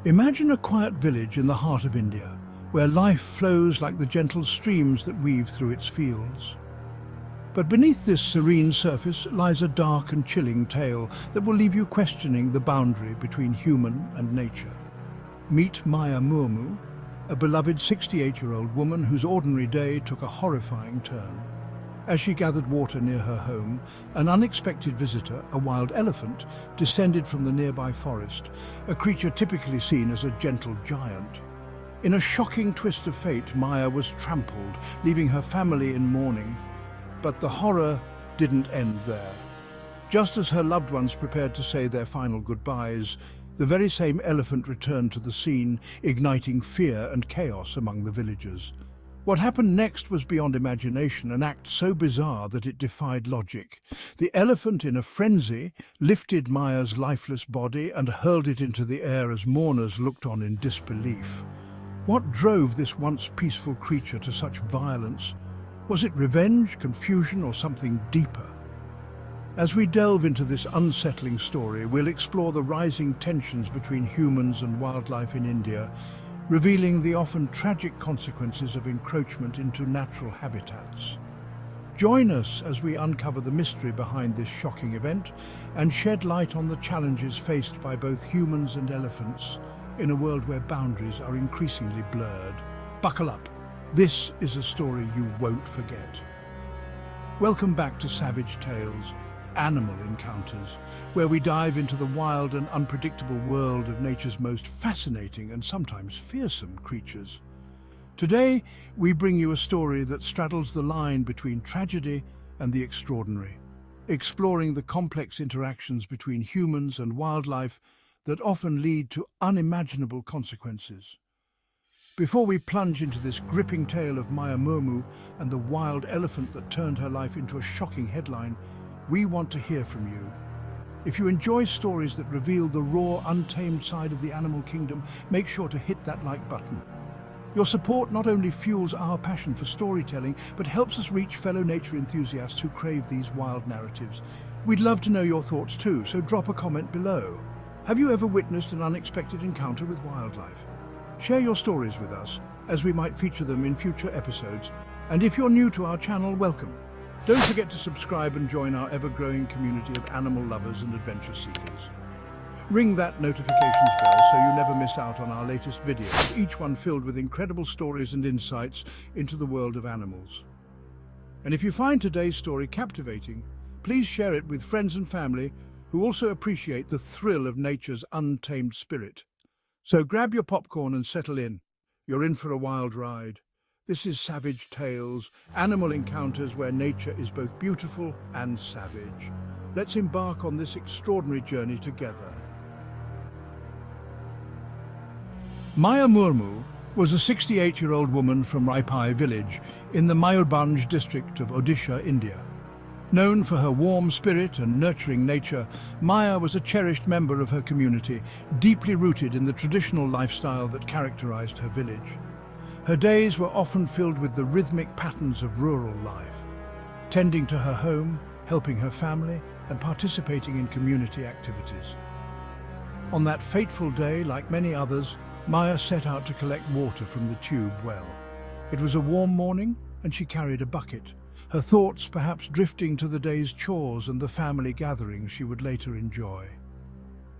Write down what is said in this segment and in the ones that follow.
Imagine a quiet village in the heart of India, where life flows like the gentle streams that weave through its fields. But beneath this serene surface lies a dark and chilling tale that will leave you questioning the boundary between human and nature. Meet Maya Murmu, a beloved 68-year-old woman whose ordinary day took a horrifying turn. As she gathered water near her home, an unexpected visitor, a wild elephant, descended from the nearby forest, a creature typically seen as a gentle giant. In a shocking twist of fate, Maya was trampled, leaving her family in mourning. But the horror didn't end there. Just as her loved ones prepared to say their final goodbyes, the very same elephant returned to the scene, igniting fear and chaos among the villagers. What happened next was beyond imagination, an act so bizarre that it defied logic. The elephant, in a frenzy, lifted Maya's lifeless body and hurled it into the air as mourners looked on in disbelief. What drove this once peaceful creature to such violence? Was it revenge, confusion, or something deeper? As we delve into this unsettling story, we'll explore the rising tensions between humans and wildlife in India, revealing the often tragic consequences of encroachment into natural habitats. Join us as we uncover the mystery behind this shocking event and shed light on the challenges faced by both humans and elephants in a world where boundaries are increasingly blurred. Buckle up. This is a story you won't forget. Welcome back to Savage Tales, Animal Encounters, where we dive into the wild and unpredictable world of nature's most fascinating and sometimes fearsome creatures. Today, we bring you a story that straddles the line between tragedy and the extraordinary, exploring the complex interactions between humans and wildlife that often lead to unimaginable consequences. Before we plunge into this gripping tale of Maya Murmu and the wild elephant that turned her life into a shocking headline, we want to hear from you. If you enjoy stories that reveal the raw, untamed side of the animal kingdom, make sure to hit that like button. Your support not only fuels our passion for storytelling, but helps us reach fellow nature enthusiasts who crave these wild narratives. We'd love to know your thoughts too, so drop a comment below. Have you ever witnessed an unexpected encounter with wildlife? Share your stories with us, as we might feature them in future episodes. And if you're new to our channel, welcome. Don't forget to subscribe and join our ever-growing community of animal lovers and adventure seekers. Ring that notifications bell so you never miss out on our latest videos, each one filled with incredible stories and insights into the world of animals. And if you find today's story captivating, please share it with friends and family who also appreciate the thrill of nature's untamed spirit. So grab your popcorn and settle in. You're in for a wild ride. This is Savage Tales, Animal Encounters where nature is both beautiful and savage. Let's embark on this extraordinary journey together. Maya Murmu was a 68-year-old woman from Raipai village in the Mayurbhanj district of Odisha, India. Known for her warm spirit and nurturing nature, Maya was a cherished member of her community, deeply rooted in the traditional lifestyle that characterized her village. Her days were often filled with the rhythmic patterns of rural life, tending to her home, helping her family, and participating in community activities. On that fateful day, like many others, Maya set out to collect water from the tube well. It was a warm morning, and she carried a bucket, her thoughts perhaps drifting to the day's chores and the family gatherings she would later enjoy.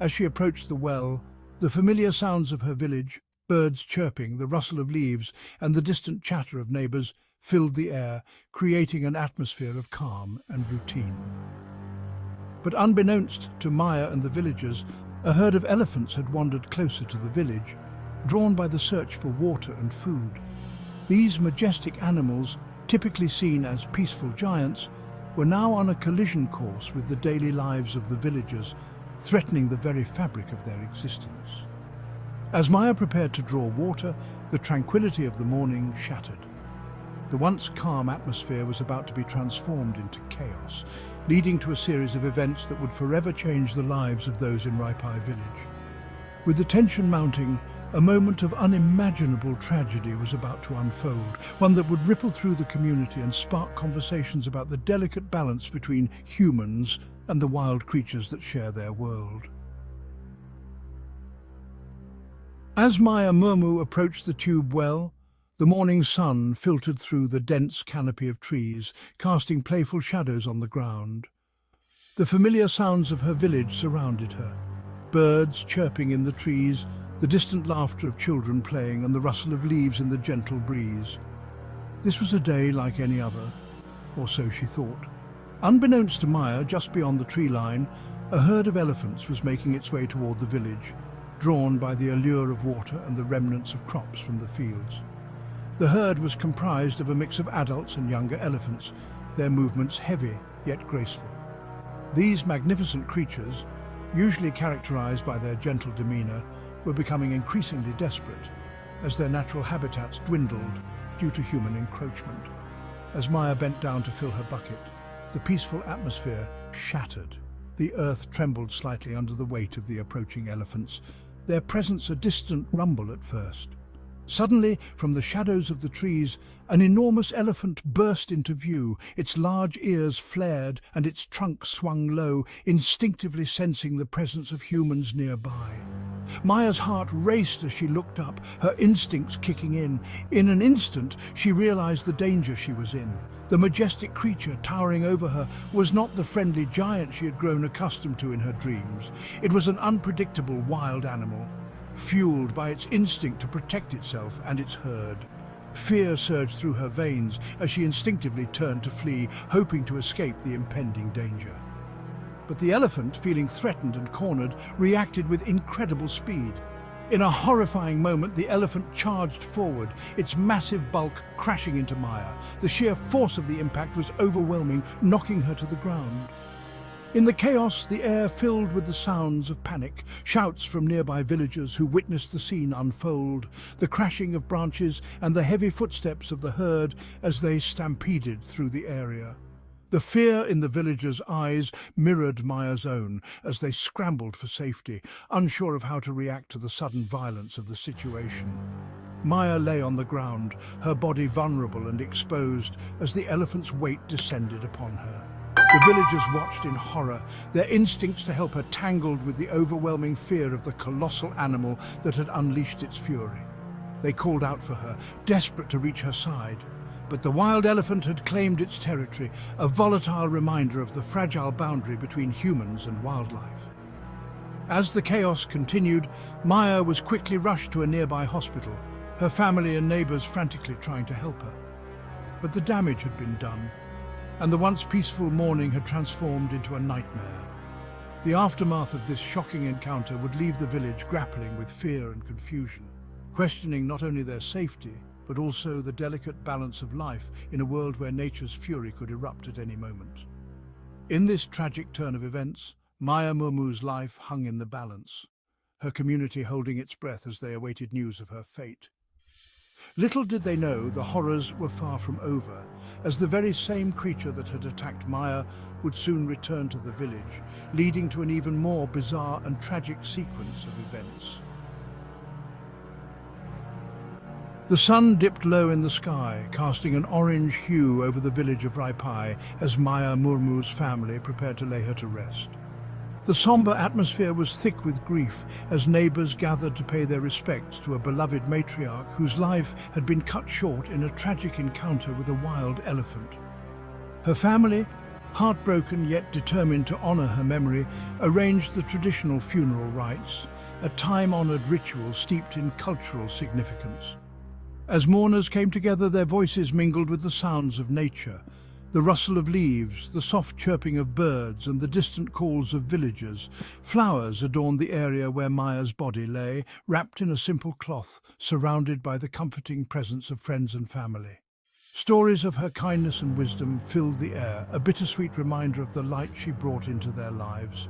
As she approached the well, the familiar sounds of her village, birds chirping, the rustle of leaves, and the distant chatter of neighbors filled the air, creating an atmosphere of calm and routine. But unbeknownst to Maya and the villagers, a herd of elephants had wandered closer to the village, drawn by the search for water and food. These majestic animals, typically seen as peaceful giants, were now on a collision course with the daily lives of the villagers, threatening the very fabric of their existence. As Maya prepared to draw water, the tranquility of the morning shattered. The once calm atmosphere was about to be transformed into chaos, leading to a series of events that would forever change the lives of those in Raipai village. With the tension mounting, a moment of unimaginable tragedy was about to unfold, one that would ripple through the community and spark conversations about the delicate balance between humans and the wild creatures that share their world. As Maya Murmu approached the tube well, the morning sun filtered through the dense canopy of trees, casting playful shadows on the ground. The familiar sounds of her village surrounded her. Birds chirping in the trees, the distant laughter of children playing, and the rustle of leaves in the gentle breeze. This was a day like any other, or so she thought. Unbeknownst to Maya, just beyond the tree line, a herd of elephants was making its way toward the village, drawn by the allure of water and the remnants of crops from the fields. The herd was comprised of a mix of adults and younger elephants, their movements heavy yet graceful. These magnificent creatures, usually characterized by their gentle demeanor, were becoming increasingly desperate as their natural habitats dwindled due to human encroachment. As Maya bent down to fill her bucket, the peaceful atmosphere shattered. The earth trembled slightly under the weight of the approaching elephants, their presence a distant rumble at first. Suddenly, from the shadows of the trees, an enormous elephant burst into view. Its large ears flared and its trunk swung low, instinctively sensing the presence of humans nearby. Maya's heart raced as she looked up, her instincts kicking in. In an instant, she realized the danger she was in. The majestic creature towering over her was not the friendly giant she had grown accustomed to in her dreams. It was an unpredictable wild animal, fueled by its instinct to protect itself and its herd. Fear surged through her veins as she instinctively turned to flee, hoping to escape the impending danger. But the elephant, feeling threatened and cornered, reacted with incredible speed. In a horrifying moment, the elephant charged forward, its massive bulk crashing into Maya. The sheer force of the impact was overwhelming, knocking her to the ground. In the chaos, the air filled with the sounds of panic, shouts from nearby villagers who witnessed the scene unfold, the crashing of branches and the heavy footsteps of the herd as they stampeded through the area. The fear in the villagers' eyes mirrored Maya's own as they scrambled for safety, unsure of how to react to the sudden violence of the situation. Maya lay on the ground, her body vulnerable and exposed as the elephant's weight descended upon her. The villagers watched in horror, their instincts to help her tangled with the overwhelming fear of the colossal animal that had unleashed its fury. They called out for her, desperate to reach her side. But the wild elephant had claimed its territory, a volatile reminder of the fragile boundary between humans and wildlife. As the chaos continued, Maya was quickly rushed to a nearby hospital, her family and neighbors frantically trying to help her. But the damage had been done, and the once peaceful morning had transformed into a nightmare. The aftermath of this shocking encounter would leave the village grappling with fear and confusion, questioning not only their safety, but also the delicate balance of life in a world where nature's fury could erupt at any moment. In this tragic turn of events, Maya Murmu's life hung in the balance, her community holding its breath as they awaited news of her fate. Little did they know the horrors were far from over, as the very same creature that had attacked Maya would soon return to the village, leading to an even more bizarre and tragic sequence of events. The sun dipped low in the sky, casting an orange hue over the village of Raipai as Maya Murmu's family prepared to lay her to rest. The somber atmosphere was thick with grief as neighbors gathered to pay their respects to a beloved matriarch whose life had been cut short in a tragic encounter with a wild elephant. Her family, heartbroken yet determined to honor her memory, arranged the traditional funeral rites, a time-honored ritual steeped in cultural significance. As mourners came together, their voices mingled with the sounds of nature, the rustle of leaves, the soft chirping of birds, and the distant calls of villagers. Flowers adorned the area where Maya's body lay, wrapped in a simple cloth, surrounded by the comforting presence of friends and family. Stories of her kindness and wisdom filled the air, a bittersweet reminder of the light she brought into their lives.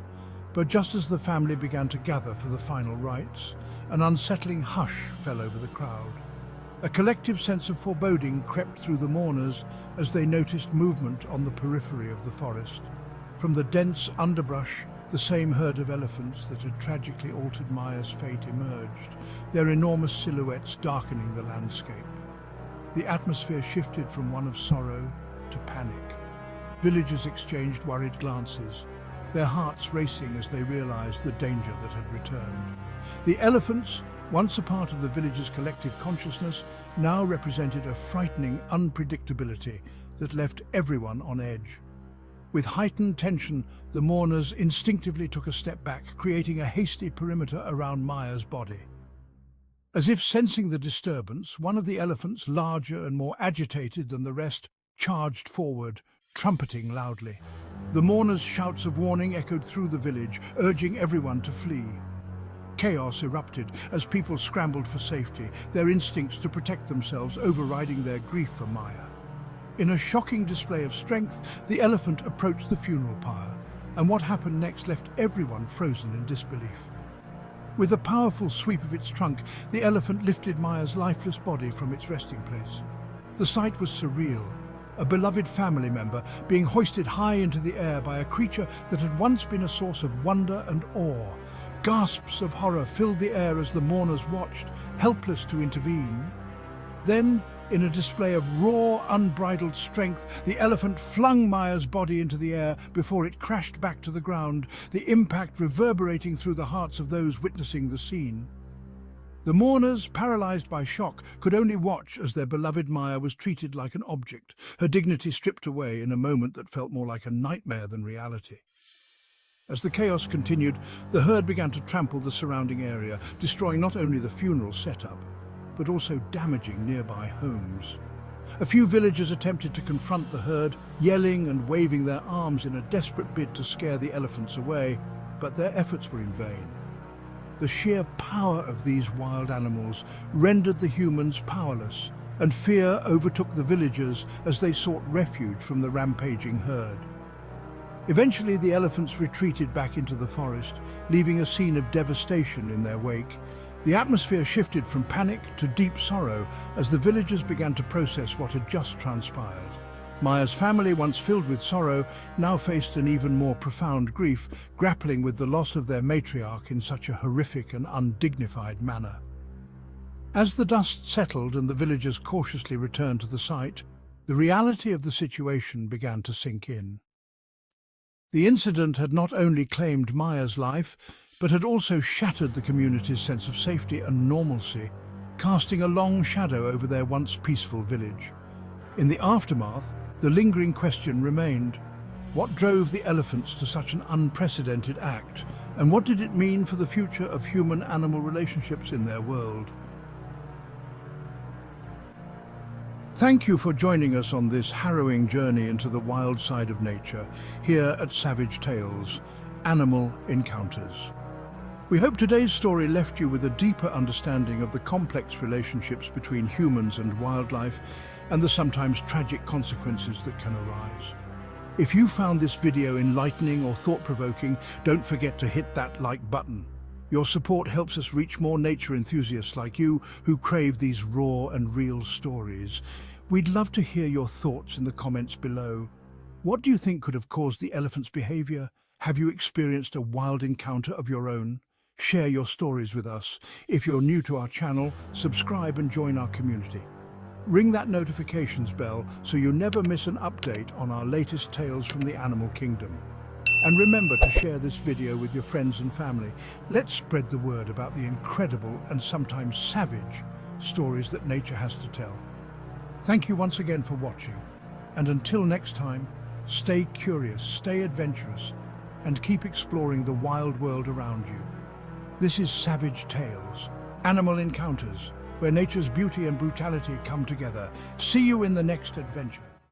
But just as the family began to gather for the final rites, an unsettling hush fell over the crowd. A collective sense of foreboding crept through the mourners as they noticed movement on the periphery of the forest. From the dense underbrush, the same herd of elephants that had tragically altered Maya's fate emerged, their enormous silhouettes darkening the landscape. The atmosphere shifted from one of sorrow to panic. Villagers exchanged worried glances, their hearts racing as they realized the danger that had returned. The elephants, once a part of the village's collective consciousness, now represented a frightening unpredictability that left everyone on edge. With heightened tension, the mourners instinctively took a step back, creating a hasty perimeter around Maya's body. As if sensing the disturbance, one of the elephants, larger and more agitated than the rest, charged forward, trumpeting loudly. The mourners' shouts of warning echoed through the village, urging everyone to flee. Chaos erupted as people scrambled for safety, their instincts to protect themselves overriding their grief for Maya. In a shocking display of strength, the elephant approached the funeral pyre, and what happened next left everyone frozen in disbelief. With a powerful sweep of its trunk, the elephant lifted Maya's lifeless body from its resting place. The sight was surreal, a beloved family member being hoisted high into the air by a creature that had once been a source of wonder and awe. Gasps of horror filled the air as the mourners watched, helpless to intervene. Then, in a display of raw, unbridled strength, the elephant flung Maya's body into the air before it crashed back to the ground, the impact reverberating through the hearts of those witnessing the scene. The mourners, paralyzed by shock, could only watch as their beloved Maya was treated like an object, her dignity stripped away in a moment that felt more like a nightmare than reality. As the chaos continued, the herd began to trample the surrounding area, destroying not only the funeral setup, but also damaging nearby homes. A few villagers attempted to confront the herd, yelling and waving their arms in a desperate bid to scare the elephants away, but their efforts were in vain. The sheer power of these wild animals rendered the humans powerless, and fear overtook the villagers as they sought refuge from the rampaging herd. Eventually, the elephants retreated back into the forest, leaving a scene of devastation in their wake. The atmosphere shifted from panic to deep sorrow as the villagers began to process what had just transpired. Maya's family, once filled with sorrow, now faced an even more profound grief, grappling with the loss of their matriarch in such a horrific and undignified manner. As the dust settled and the villagers cautiously returned to the site, the reality of the situation began to sink in. The incident had not only claimed Maya's life, but had also shattered the community's sense of safety and normalcy, casting a long shadow over their once peaceful village. In the aftermath, the lingering question remained: what drove the elephants to such an unprecedented act, and what did it mean for the future of human-animal relationships in their world? Thank you for joining us on this harrowing journey into the wild side of nature, here at Savage Tales, Animal Encounters. We hope today's story left you with a deeper understanding of the complex relationships between humans and wildlife and the sometimes tragic consequences that can arise. If you found this video enlightening or thought-provoking, don't forget to hit that like button. Your support helps us reach more nature enthusiasts like you who crave these raw and real stories. We'd love to hear your thoughts in the comments below. What do you think could have caused the elephant's behavior? Have you experienced a wild encounter of your own? Share your stories with us. If you're new to our channel, subscribe and join our community. Ring that notifications bell so you never miss an update on our latest tales from the animal kingdom. And remember to share this video with your friends and family. Let's spread the word about the incredible and sometimes savage stories that nature has to tell. Thank you once again for watching. And until next time, stay curious, stay adventurous, and keep exploring the wild world around you. This is Savage Tales, Animal Encounters, where nature's beauty and brutality come together. See you in the next adventure.